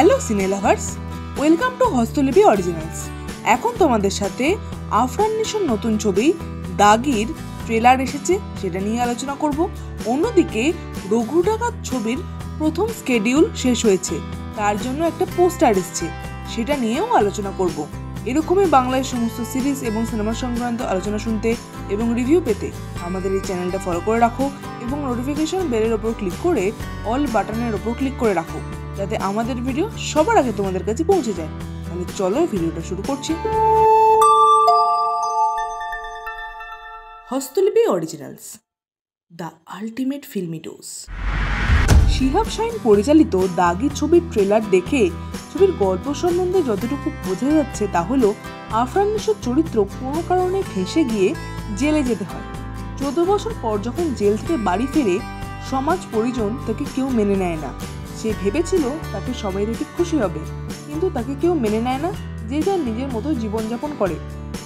Hello সিনে lovers, welcome to হস্তলিপি originals. এখন তোমাদের সাথে আফরান নিশোর নতুন ছবি দাগির ট্রেলার এসেছে, সেটা নিয়ে আলোচনা করব। অন্যদিকে রঘু ডাকাত ছবির প্রথম স্কেডিউল শেষ হয়েছে, তার জন্য একটা পোস্টার এসেছে, সেটা নিয়েও আলোচনা করব। এরকমই বাংলায় সমস্ত সিরিজ এবং সিনেমা সংক্রান্ত আলোচনা শুনতে এবং রিভিউ পেতে আমাদের এই চ্যানেলটা ফলো করে রাখো এবং নোটিফিকেশন বেলের ওপর ক্লিক করে অল বাটনের ওপর ক্লিক করে রাখো, যাতে আমাদের ভিডিও সবার আগে তোমাদের কাছে পৌঁছে যায়। তাহলে চলো ভিডিওটা শুরু করছি। Hastolipi originals, the ultimate filmi dose. Shihab Shahin পরিচালিত দাগি ছবির ট্রেলার দেখে ছবির গল্প সম্বন্ধে যতটুকু বোঝা যাচ্ছে তা হলো আফরান নিশোর চরিত্র কোনো কারণে ফেঁসে গিয়ে জেলে যেতে হয়। 14 বছর পর যখন জেল থেকে বাড়ি ফেরে সমাজ পরিজন তাকে কেউ মেনে নেয় না। সে ভেবেছিল তাকে সবাই দেখে খুশি হবে, কিন্তু তাকে কেউ মেনে নেয় না। যে যার নিজের মতো জীবনযাপন করে,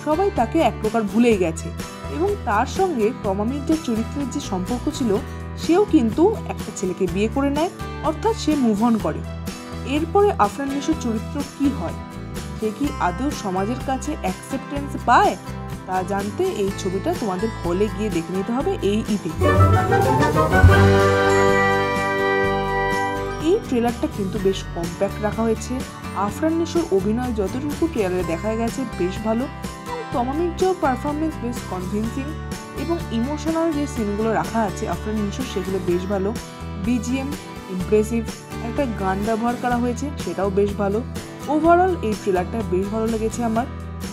সবাই তাকে এক প্রকার ভুলেই গেছে এবং তার সঙ্গে তমা মির্জার চরিত্রের যে সম্পর্ক ছিল সেও কিন্তু একটা ছেলেকে বিয়ে করে নেয়, অর্থাৎ সে মুভ অন করে। এরপরে আফরান নিশোর চরিত্র কি হয়, সে কি আদৌ সমাজের কাছে অ্যাকসেপ্টেন্স পায়, তা জানতে এই ছবিটা তোমাদের হলে গিয়ে দেখে নিতে হবে এই ঈদে। এই ট্রেলারটা কিন্তু বেশ কম্প্যাক্ট রাখা হয়েছে। আফরান নিশোর অভিনয় যতটুকু ট্রেলারে দেখা গেছে বেশ ভালো, এবং তমা মির্জার পারফরমেন্স বেশ কনভিন্সিং এবং ইমোশনাল যে সিনগুলো রাখা আছে আফরান নিশোর সেগুলো বেশ ভালো। বিজিএম ইমপ্রেসিভ, একটা গান ব্যবহার করা হয়েছে সেটাও বেশ ভালো। ওভারঅল এই ট্রেলারটা বেশ ভালো লেগেছে আমার।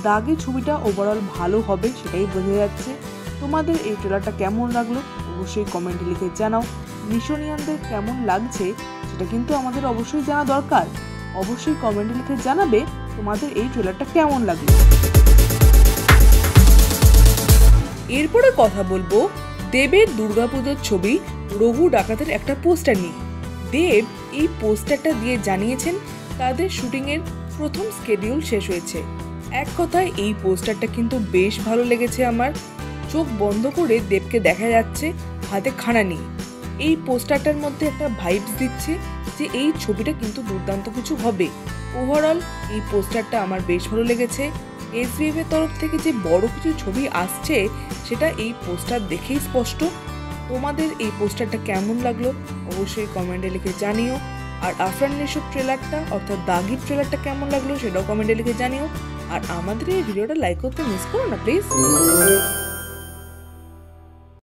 দাগি ছবিটা ওভারঅল ভালো হবে সেটাই বোঝা যাচ্ছে। তোমাদের এই ট্রেলারটা কেমন লাগলো অবশ্যই কমেন্টে লিখে জানাও। নিশোনিয়ানদের কেমন লাগছে সেটা কিন্তু আমাদের অবশ্যই জানা দরকার। অবশ্যই কমেন্টে লিখে জানাবে তোমাদের এই ট্রেলারটা কেমন লাগলো। এরপরে কথা বলবো দেবের দুর্গাপুজোর ছবি রঘু ডাকাতের একটা পোস্টার নিয়ে। দেব এই পোস্টারটা দিয়ে জানিয়েছেন তাদের শুটিংয়ের প্রথম স্কেডিউল শেষ হয়েছে। এক কথায় এই পোস্টারটা কিন্তু বেশ ভালো লেগেছে আমার। চোখ বন্ধ করে দেবকে দেখা যাচ্ছে হাতে খাড়া নিয়ে। এই পোস্টারটার মধ্যে একটা ভাইবস দিচ্ছে যে এই ছবিটা কিন্তু দুর্দান্ত কিছু হবে। ওভারঅল এই পোস্টারটা আমার বেশ ভালো লেগেছে। এসবিএফ এর তরফ থেকে যে বড় কিছু ছবি আসছে সেটা এই পোস্টার দেখেই স্পষ্ট। তোমাদের এই পোস্টারটা কেমন লাগলো অবশ্যই কমেন্টে লিখে জানিও। আর আফরান নিশোর ট্রেলারটা অর্থাৎ দাগির ট্রেলারটা কেমন লাগলো সেটাও কমেন্টে লিখে জানিও। আর আমাদের এই ভিডিওটা লাইক করতে মিস করো না প্লিজ।